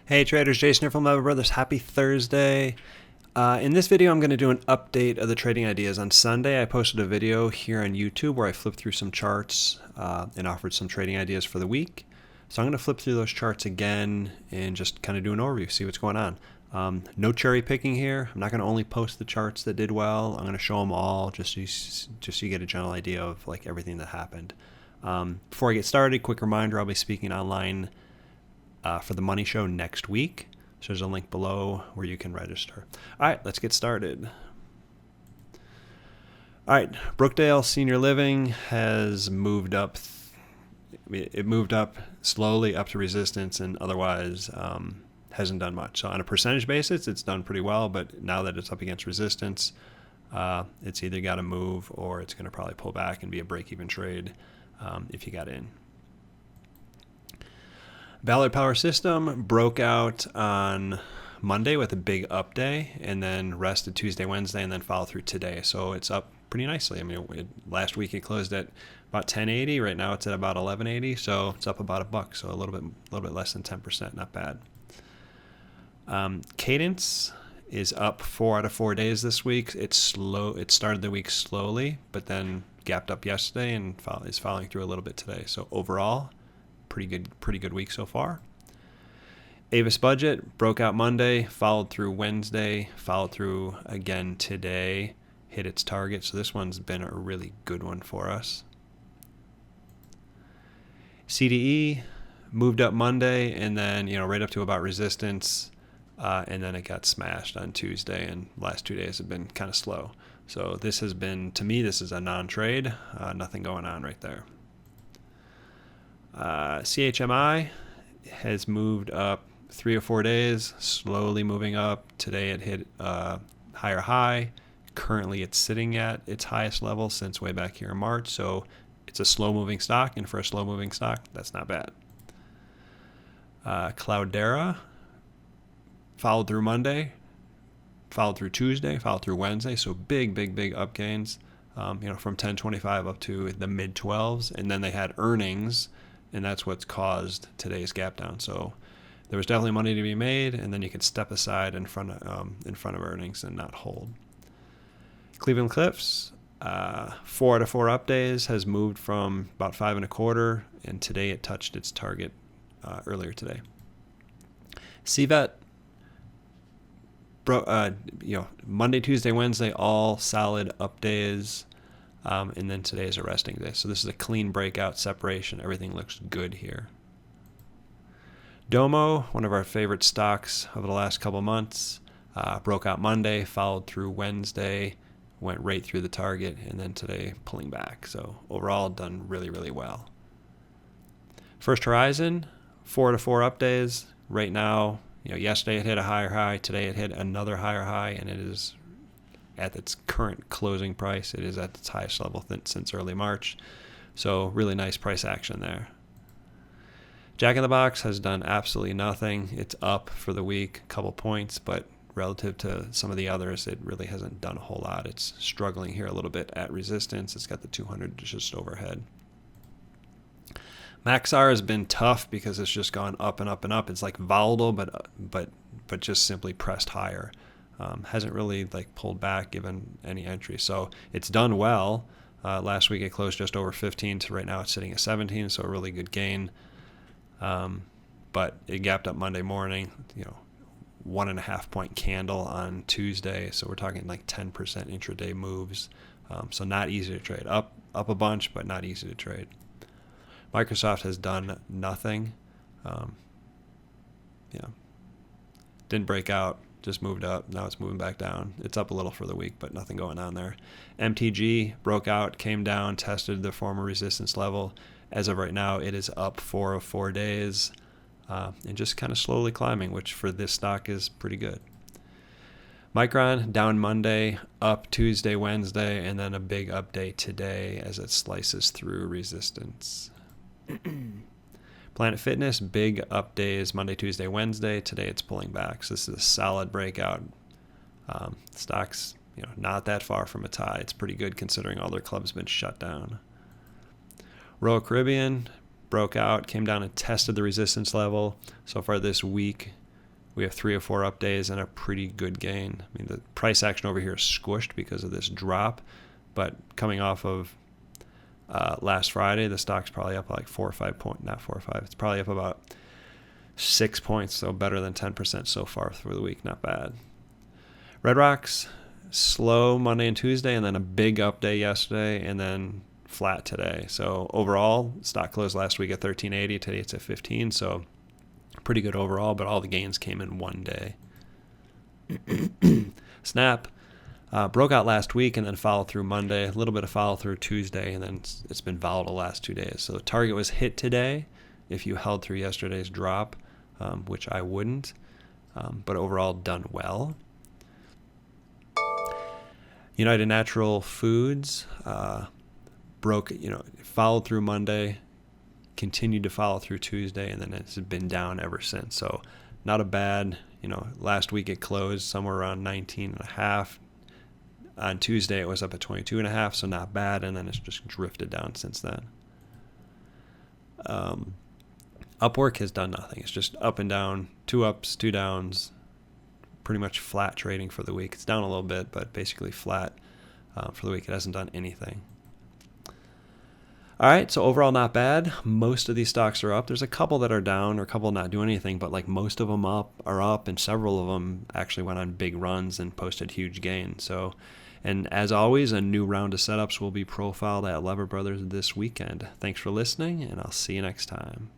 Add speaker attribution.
Speaker 1: Hey traders, Jason here from Leavitt Brothers. Happy Thursday. In this video, I'm going to do an update of the trading ideas. On Sunday, I posted a video here on YouTube where I flipped through some charts and offered some trading ideas for the week. So I'm going to flip through those charts again and just kind of do an overview, see what's going on. No cherry picking here. I'm not going to only post the charts that did well. I'm going to show them all just so you get a general idea of like everything that happened. Before I get started, quick reminder, I'll be speaking online for the Money Show next week. So there's a link below where you can register. All right, let's get started. All right, Brookdale Senior Living has moved up. It moved up slowly up to resistance and otherwise hasn't done much. So on a percentage basis, it's done pretty well. But now that it's up against resistance, it's either got to move or it's going to probably pull back and be a break-even trade if you got in. Ballard Power System broke out on Monday with a big up day and then rested Tuesday, Wednesday, and then followed through today. So it's up pretty nicely. I mean, last week it closed at about 1080. Right now it's at about 1180. So it's up about $1. So a little bit less than 10%. Not bad. Cadence is up 4 out of 4 days this week. It's slow. It started the week slowly, but then gapped up yesterday and is following through a little bit today. So overall, pretty good week so far. Avis Budget broke out Monday, followed through Wednesday, followed through again today, hit its target. So this one's been a really good one for us. CDE moved up Monday and then right up to about resistance, and then it got smashed on Tuesday. And last 2 days have been kind of slow. So this has been, to me, this is a non-trade. Nothing going on right there. CHMI has moved up 3 or 4 days, slowly moving up. Today it hit a higher high. Currently it's sitting at its highest level since way back here in March. So it's a slow moving stock, and for a slow moving stock, that's not bad. Cloudera followed through Monday, followed through Tuesday, followed through Wednesday. So big up gains, from 1025 up to the mid 12s. And then they had earnings, and that's what's caused today's gap down. So there was definitely money to be made, and then you could step aside in front of earnings and not hold. Cleveland Cliffs, 4 out of 4 up days, has moved from about 5.25, and today it touched its target earlier today. CVET, Monday, Tuesday, Wednesday, all solid up days. And then today is a resting day. So this is a clean breakout separation. Everything looks good here. Domo, one of our favorite stocks over the last couple months, broke out Monday, followed through Wednesday, went right through the target, and then today pulling back. So overall, done really well. First Horizon, 4 out of 4 up days. Right now, yesterday it hit a higher high. Today it hit another higher high, and it is at its current closing price. It is at its highest level since early March. So really nice price action there. Jack in the Box has done absolutely nothing. It's up for the week, a couple points, but relative to some of the others, it really hasn't done a whole lot. It's struggling here a little bit at resistance. It's got the 200 just overhead. Maxar has been tough because it's just gone up and up and up. It's like volatile, but just simply pressed higher. Hasn't really pulled back given any entry. So it's done well. Last week it closed just over 15 to right now it's sitting at 17, so a really good gain. But it gapped up Monday morning, 1.5 point candle on Tuesday. So we're talking 10% intraday moves. So not easy to trade. Up a bunch, but not easy to trade. Microsoft has done nothing. Didn't break out. Just moved up. Now it's moving back down. It's up a little for the week, but nothing going on there. MTG broke out, came down, tested the former resistance level. As of right now, it is up 4 of 4 days and just kind of slowly climbing, which for this stock is pretty good. Micron down Monday, up Tuesday, Wednesday, and then a big update today as it slices through resistance. Planet Fitness, big up days, Monday, Tuesday, Wednesday. Today it's pulling back. So this is a solid breakout. Stock's not that far from its high. It's pretty good considering all their clubs have been shut down. Royal Caribbean broke out, came down and tested the resistance level. So far this week, We have 3 or 4 up days and a pretty good gain. I mean, the price action over here is squished because of this drop, but coming off of last Friday, the stock's probably up like 4 or 5 points. Not 4 or 5. It's probably up about 6 points, so better than 10% so far through the week. Not bad. Red Rocks, slow Monday and Tuesday, and then a big up day yesterday, and then flat today. So overall, stock closed last week at 1380. Today it's at 15. So pretty good overall, but all the gains came in one day. Snap broke out last week and then followed through Monday. A little bit of follow through Tuesday, and then it's been volatile the last 2 days. So the target was hit today if you held through yesterday's drop, which I wouldn't, but overall done well. United Natural Foods followed through Monday, continued to follow through Tuesday, and then it's been down ever since. So not a bad, last week it closed somewhere around 19.5. On Tuesday it was up at 22.5, so not bad, and then it's just drifted down since then. Upwork has done nothing. It's just up and down, 2 ups, 2 downs, pretty much flat trading for the week. It's down a little bit, but basically flat for the week. It hasn't done anything. All right, so overall not bad. Most of these stocks are up. There's a couple that are down or a couple not doing anything, but like most of them are up, and several of them actually went on big runs and posted huge gains. So, and as always, a new round of setups will be profiled at Lever Brothers this weekend. Thanks for listening, and I'll see you next time.